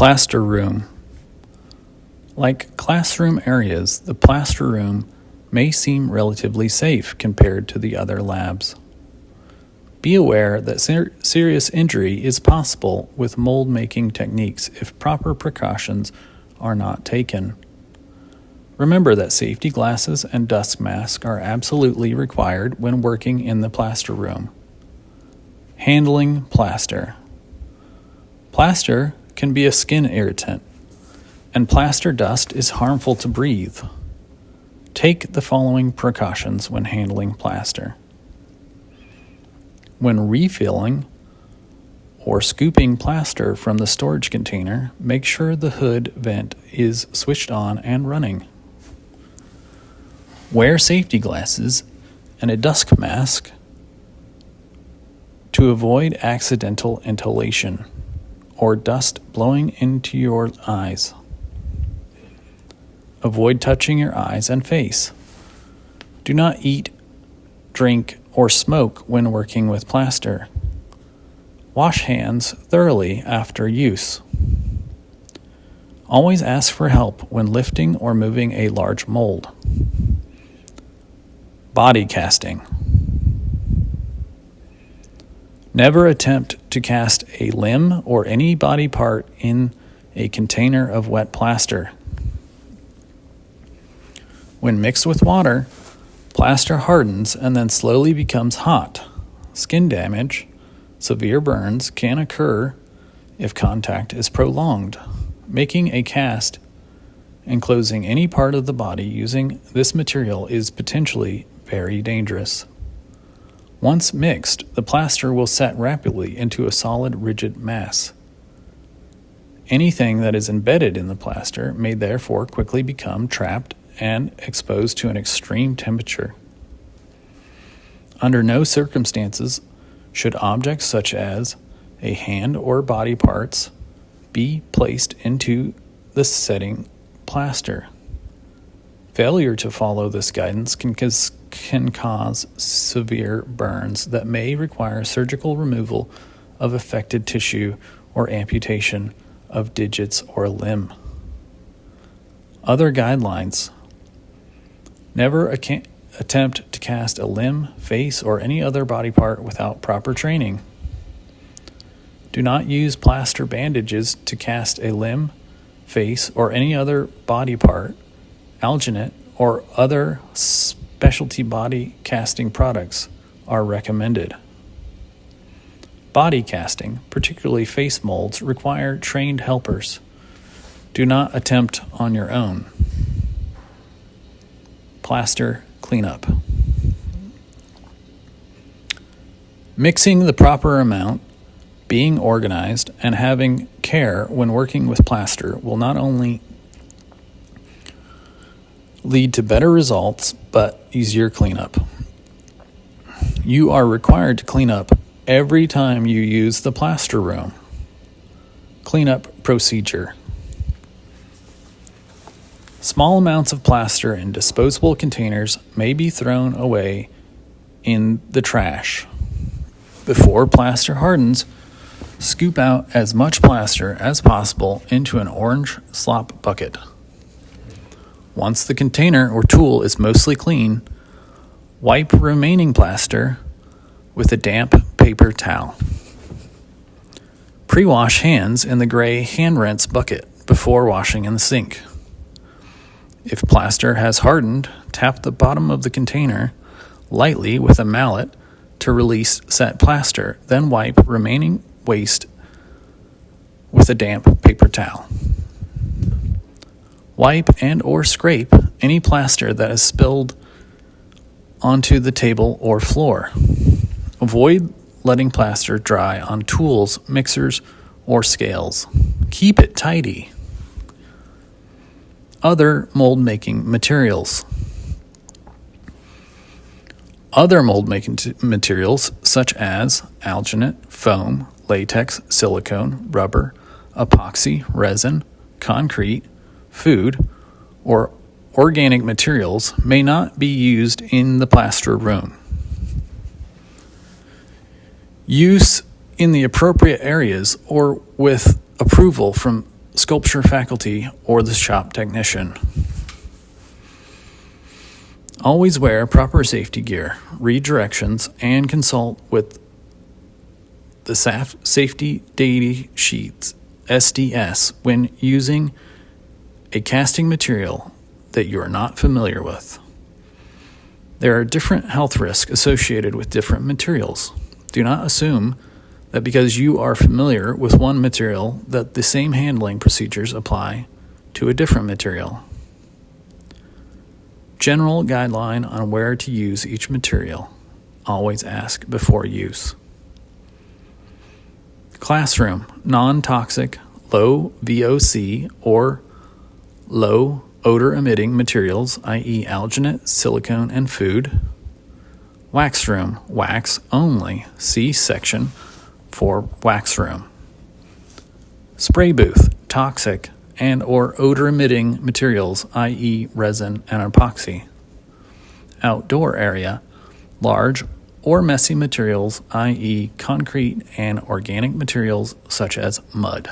Plaster Room. Like classroom areas, the plaster room may seem relatively safe compared to the other labs. Be aware that serious injury is possible with mold-making techniques if proper precautions are not taken. Remember that safety glasses and dust masks are absolutely required when working in the plaster room. Handling plaster. Plaster can be a skin irritant, and plaster dust is harmful to breathe. Take the following precautions when handling plaster. When refilling or scooping plaster from the storage container, make sure the hood vent is switched on and running. Wear safety glasses and a dust mask to avoid accidental inhalation or dust blowing into your eyes. Avoid touching your eyes and face. Do not eat, drink, or smoke when working with plaster. Wash hands thoroughly after use. Always ask for help when lifting or moving a large mold. Body casting. Never attempt to cast a limb or any body part in a container of wet plaster. When mixed with water, plaster hardens and then slowly becomes hot. Skin damage, severe burns can occur if contact is prolonged. Making a cast enclosing any part of the body using this material is potentially very dangerous. Once mixed, the plaster will set rapidly into a solid, rigid mass. Anything that is embedded in the plaster may therefore quickly become trapped and exposed to an extreme temperature. Under no circumstances should objects such as a hand or body parts be placed into the setting plaster. Failure to follow this guidance can cause severe burns that may require surgical removal of affected tissue or amputation of digits or limb. Other guidelines. Never attempt to cast a limb, face, or any other body part without proper training. Do not use plaster bandages to cast a limb, face, or any other body part. Alginate or other specialty body casting products are recommended. Body casting, particularly face molds, require trained helpers. Do not attempt on your own. Plaster Cleanup. Mixing the proper amount, being organized, and having care when working with plaster will not only lead to better results, but easier cleanup. You are required to clean up every time you use the plaster room. Cleanup procedure. Small amounts of plaster in disposable containers may be thrown away in the trash. Before plaster hardens, scoop out as much plaster as possible into an orange slop bucket. Once the container or tool is mostly clean, wipe remaining plaster with a damp paper towel. Pre-wash hands in the gray hand rinse bucket before washing in the sink. If plaster has hardened, tap the bottom of the container lightly with a mallet to release set plaster, then wipe remaining waste with a damp paper towel. Wipe and or scrape any plaster that is spilled onto the table or floor. Avoid letting plaster dry on tools, mixers, or scales. Keep it tidy. Other mold-making materials. Other mold-making materials such as alginate, foam, latex, silicone, rubber, epoxy, resin, concrete, food, or organic materials may not be used in the plaster room. Use in the appropriate areas or with approval from sculpture faculty, or the shop technician. Always wear proper safety gear, read directions, and consult with the Safety Data Sheets SDS when using a casting material that you are not familiar with. There are different health risks associated with different materials. Do not assume that because you are familiar with one material that the same handling procedures apply to a different material. General guideline on where to use each material. Always ask before use. Classroom, non-toxic, low VOC or low odor-emitting materials, i.e. alginate, silicone, and food. Wax room, wax only. See section for wax room. Spray booth, toxic and or odor-emitting materials, i.e. resin and epoxy. Outdoor area, large or messy materials, i.e. concrete and organic materials such as mud.